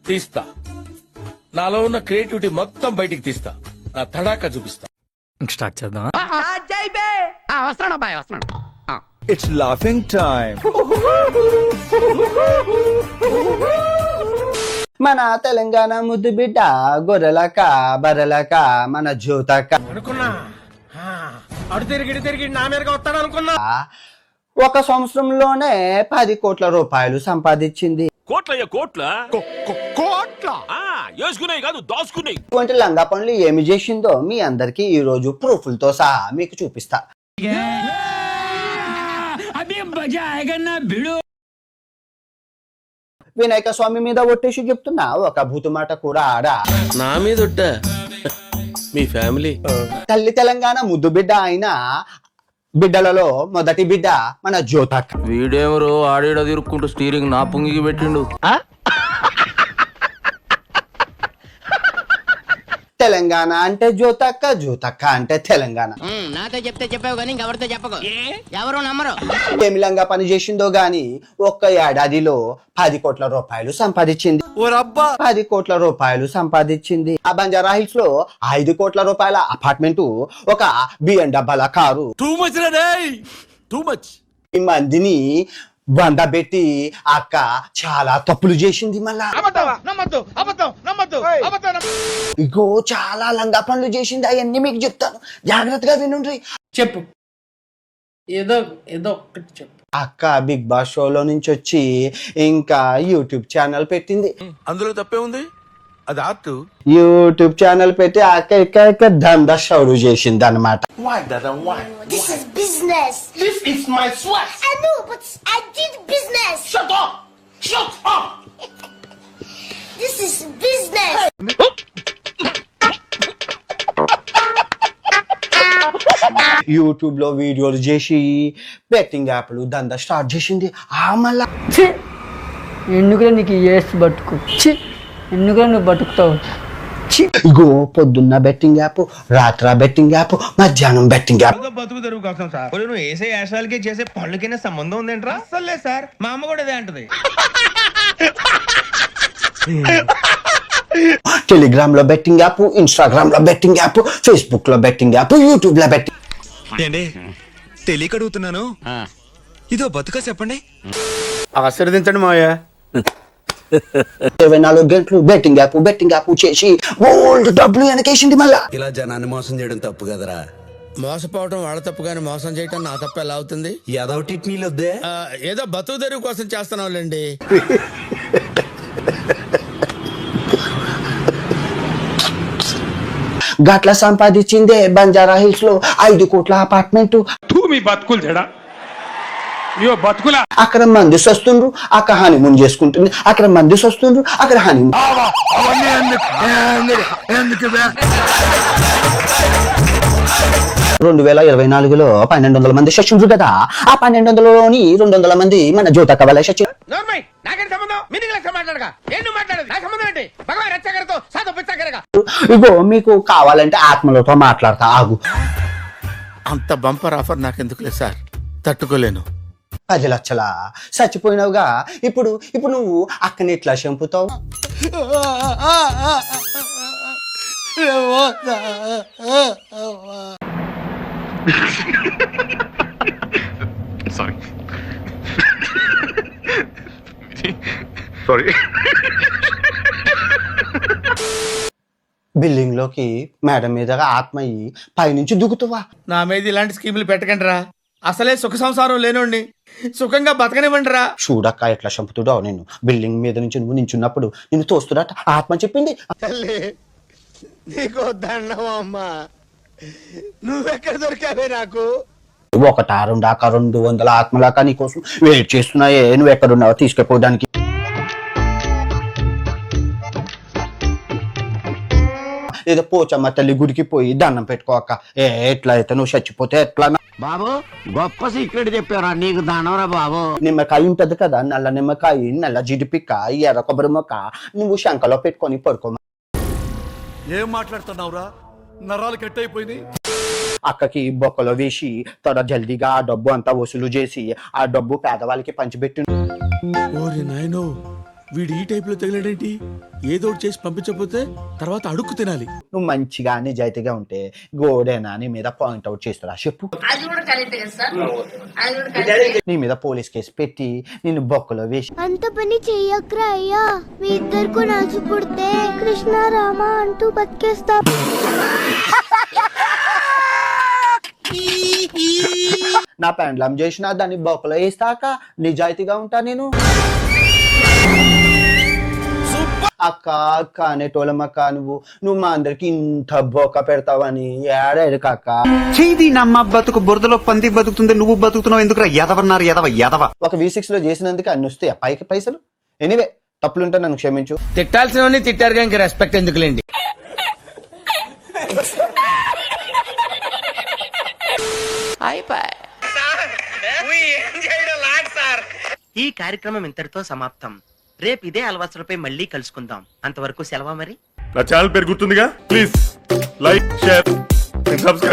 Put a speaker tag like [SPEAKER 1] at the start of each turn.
[SPEAKER 1] తీస్తా, నాలో ఉన్న క్రియేటివిటీ మొత్తం బయటికి తీస్తా, నా తడాకా చూపిస్తా.
[SPEAKER 2] స్టార్ట్ చేద్దాం.
[SPEAKER 3] వస్తున్నాడు అబ్బాయి, వస్తున్నాడు.
[SPEAKER 4] It's laughing time.
[SPEAKER 5] మన తెలంగాణ ముద్దు బిడ్డ గొర్రెలక బర్రెలక మన జ్యోతక
[SPEAKER 1] అనుకున్నా అడు తిరిగి నా మీదగా వస్తాడు అనుకున్నా.
[SPEAKER 5] ఒక సంవత్సరంలోనే 10 కోట్ల రూపాయలు సంపాదించింది.
[SPEAKER 1] కోట్ల వేసుకున్నాయి కాదు, దాచుకున్నాయి.
[SPEAKER 5] ఇటువంటి లంగా పనులు ఏమి చేసిందో మీ అందరికి ఈ రోజు ప్రూఫ్లతో సహా మీకు చూపిస్తా. వినాయక స్వామి మీద ఒట్టేసి చెప్తున్నా, ఒక భూతు మాట కూడా ఆడా.
[SPEAKER 1] నా మీద మీ ఫ్యామిలీ
[SPEAKER 5] తల్లి తెలంగాణ ముద్దు బిడ్డ అయిన బిడ్డలలో మొదటి బిడ్డ మన జ్యోతక్క.
[SPEAKER 2] వీడేమరో ఆడేడ తిరుక్కుంటూ స్టీరింగ్ నా పుంగికి పెట్టిండు.
[SPEAKER 5] తెలంగాణ అంటే జ్యోతక్క, జ్యోతక్క అంటే తెలంగాణ.
[SPEAKER 3] నాతో చెప్తే చెప్పావు కానీ ఇంకెవరితో చెప్పకు, ఎవరు నమ్మరు.
[SPEAKER 5] ఏమి లంగా పని చేసిందో గాని ఒక్క ఏడాదిలో 10 కోట్ల రూపాయలు సంపాదించింది. 10 కోట్ల రూపాయలు సంపాదించింది. ఆ బంజారా హిల్స్ లో 5 కోట్ల రూపాయల అపార్ట్మెంట్, ఒక BMW కారు,
[SPEAKER 1] టూ మచ్
[SPEAKER 5] ఈ మందిని బందబెట్టి అక్క చాలా తప్పులు చేసింది. మళ్ళా ఇగో చాలా లంగా పనులు చేసింది. అవన్నీ మీకు చెప్తాను, జాగ్రత్తగా వినుండ్రి.
[SPEAKER 6] చెప్పు, ఏదో ఒక్కటి చెప్పు.
[SPEAKER 5] అక్క బిగ్ బాస్ షోలో నుంచి వచ్చి ఇంకా యూట్యూబ్ ఛానల్ పెట్టింది.
[SPEAKER 1] అందులో తప్పే ఉంది, అది ఆర్ట్.
[SPEAKER 5] యూట్యూబ్ ఛానల్ పెట్టి అక్క ఇక్కడ దందా షౌరు చేసింది అన్నమాట.
[SPEAKER 7] This is business.
[SPEAKER 1] This is my swag.
[SPEAKER 7] I know, but I did business.
[SPEAKER 1] Shut up.
[SPEAKER 7] This is business.
[SPEAKER 5] YouTube లో వీడియోలు చేసి బెట్టింగ్ యాప్లు దందా స్టార్ట్ చేసింది. మళ్ళా
[SPEAKER 6] ఎందుకురా నీకు ఏసి బతుకు, ఎందుకురా నువ్వు బతుకుతావు.
[SPEAKER 5] ఇగో పొద్దున్న బెట్టింగ్ యాప్, రాత్ర బెట్టింగ్ యాప్, మధ్యాహ్నం బెట్టింగ్ యాప్.
[SPEAKER 8] బతుకు తెరువు కోసం సార్, నువ్వు వేసే యాశాలకి చేసే పనులకైనా సంబంధం ఉందేంట్రా? అసలు లేదు సార్, మా అమ్మ కూడా అదే అంటది.
[SPEAKER 5] టెలిగ్రామ్ లో బెట్టింగ్ యాప్, ఇన్స్టాగ్రామ్ లో బెట్టింగ్ యాప్, ఫేస్బుక్ లో బెట్టింగ్ యాప్, యూట్యూబ్ లో బెట్టింగ్.
[SPEAKER 4] తెలియక అడుగుతున్నాను, ఇదో బతుక చెప్పండి.
[SPEAKER 5] ఆశీర్వదించండి మాయా. 24 గంటలు బెట్టింగ్ యాప్ చేసి ఓల్డ్ డబ్బులు వెనకేసింది. మళ్ళా
[SPEAKER 9] ఇలా జనాన్ని మోసం చేయడం తప్పు కదరా.
[SPEAKER 1] మోసపోవడం వాళ్ళ తప్పు కానీ మోసం చేయటం నా తప్పు ఎలా అవుతుంది?
[SPEAKER 9] ఏదోటి నీళ్ళొద్దే,
[SPEAKER 1] ఏదో బతుకు తెరువు కోసం చేస్తున్నావులేండి.
[SPEAKER 5] గట్ల సంపాదించిందే బంజారా హిల్స్ లో 5 కోట్ల అపార్ట్మెంట్. అక్కడ మంది వస్తుండ్రు, అక్కడ హనీమూన్ చేసుకుంటుంది. అక్కడ మంది వస్తుండ్రు, అక్కడ హనీమూన్. 2024లో 1200 మంది చచ్చిండ్రు కదా. ఆ 1200లోని 200 మంది మన జ్యోతక్క వల్ల చచ్చి. ఇగో మీకు కావాలంటే ఆత్మలతో మాట్లాడతా, ఆగు.
[SPEAKER 1] అంత బంపర్ ఆఫర్ నాకెందుకులే సార్, తట్టుకోలేను.
[SPEAKER 5] 10 లక్షల చచ్చిపోయినావుగా, ఇప్పుడు నువ్వు అక్కని ఎట్లా చంపుతావు? బిల్డింగ్ లోకి మేడం మీద ఆత్మయ్యి పైనుంచి దుక్కుతావా?
[SPEAKER 8] నా మీద ఇలాంటి స్కీములు పెట్టకండి రా. అసలే సుఖ సంసారం లేనోడిని సుఖంగా బతకనివ్వండి రా.
[SPEAKER 5] చూడక్క ఎట్లా చంపుతుడో. నేను బిల్డింగ్ మీద నుంచి నువ్వు నించున్నప్పుడు నిన్ను తోస్తుడట ఆత్మ చెప్పింది.
[SPEAKER 8] నీకు దండం అమ్మా, నువ్వెక్కడ దొరికావే నాకు?
[SPEAKER 5] 200 ఆత్మలాక నీకోసం వెయిట్ చేస్తున్నాయే. నువ్వు ఎక్కడున్నావో తీసుకెళ్ళిపోవడానికి. ఏదో పోచమ్మ తల్లి గుడికి పోయి దండం పెట్టుకోక. ఎట్లా అయితే నువ్వు చచ్చిపోతే ఎట్లా?
[SPEAKER 3] బాబు గొప్ప సీక్రెట్ చెప్పారా, నీకు దానవరా బాబు.
[SPEAKER 5] నిమ్మకాయ ఉంటది కదా, నల్ల నిమ్మకాయ, నల్ల జిడిపిక్క, ఎర్ర కొబ్బరి మొక్క నువ్వు శంకలో పెట్టుకొని పడుకో.
[SPEAKER 4] ఏం మాట్లాడుతున్నావురా, నరాలు కట్ అయిపోయింది.
[SPEAKER 5] అక్కకి బొక్కలో వేసి తొడ జల్దీగా ఆ డబ్బు అంతా వసూలు చేసి ఆ డబ్బు పేదవాళ్ళకి పంచిపెట్టి
[SPEAKER 1] ఓరి నాయనో వీడు ఈ టైప్ లో తగిలాడేంటి ఏదో ఒకటి చేసి పంపించకపోతే తర్వాత అడుక్కు తినాలి.
[SPEAKER 5] నువ్వు మంచిగా నిజాయితీగా ఉంటే గోడేనా నీ మీద పాయింట్ అవుట్ చేస్తారా చెప్పు. నీ మీద పోలీస్ కేసు పెట్టి నిన్ను బొక్కలో వేసి
[SPEAKER 7] అంత పని చెయ్యక్రా అయ్యా, మీ ఇద్దరికి నాచు పుడితే కృష్ణ రామ అంటూ బతికేస్తా.
[SPEAKER 5] నా పెండ్లం చేసినా దాన్ని బొక్కలో వేస్తాక నిజాయితీగా ఉంటా నేను. అక్క అక్క అనేటోళ్ళమక్క నువ్వు మా అందరికి ఇంత బొక్క పెడతావని ఏడాడు కాక.
[SPEAKER 3] చేది నమ్మ బతుకు బురదలో పంది బతుకుతుంది, నువ్వు బతుకుతున్నావు ఎందుకు? ఎదవన్నారు ఎదవ.
[SPEAKER 5] ఒక V6 లో చేసినందుకు అన్ని వస్తాయి పైకి పైసలు. ఎనీవే తప్పులుంటే నన్ను క్షమించు.
[SPEAKER 1] తిట్టాల్సినవన్నీ తిట్టారుగా ఇంక రెస్పెక్ట్ ఎందుకులేండి.
[SPEAKER 10] ఈ కార్యక్రమం ఇంతటితో సమాప్తం. రేపు ఇదే అలవాసులపై మళ్ళీ కలుసుకుందాం. అంతవరకు సెలవా మరి.
[SPEAKER 11] నా ఛానల్ పేరు గుర్తుందిగా, ప్లీజ్ లైక్, షేర్, సబ్స్క్రైబ్.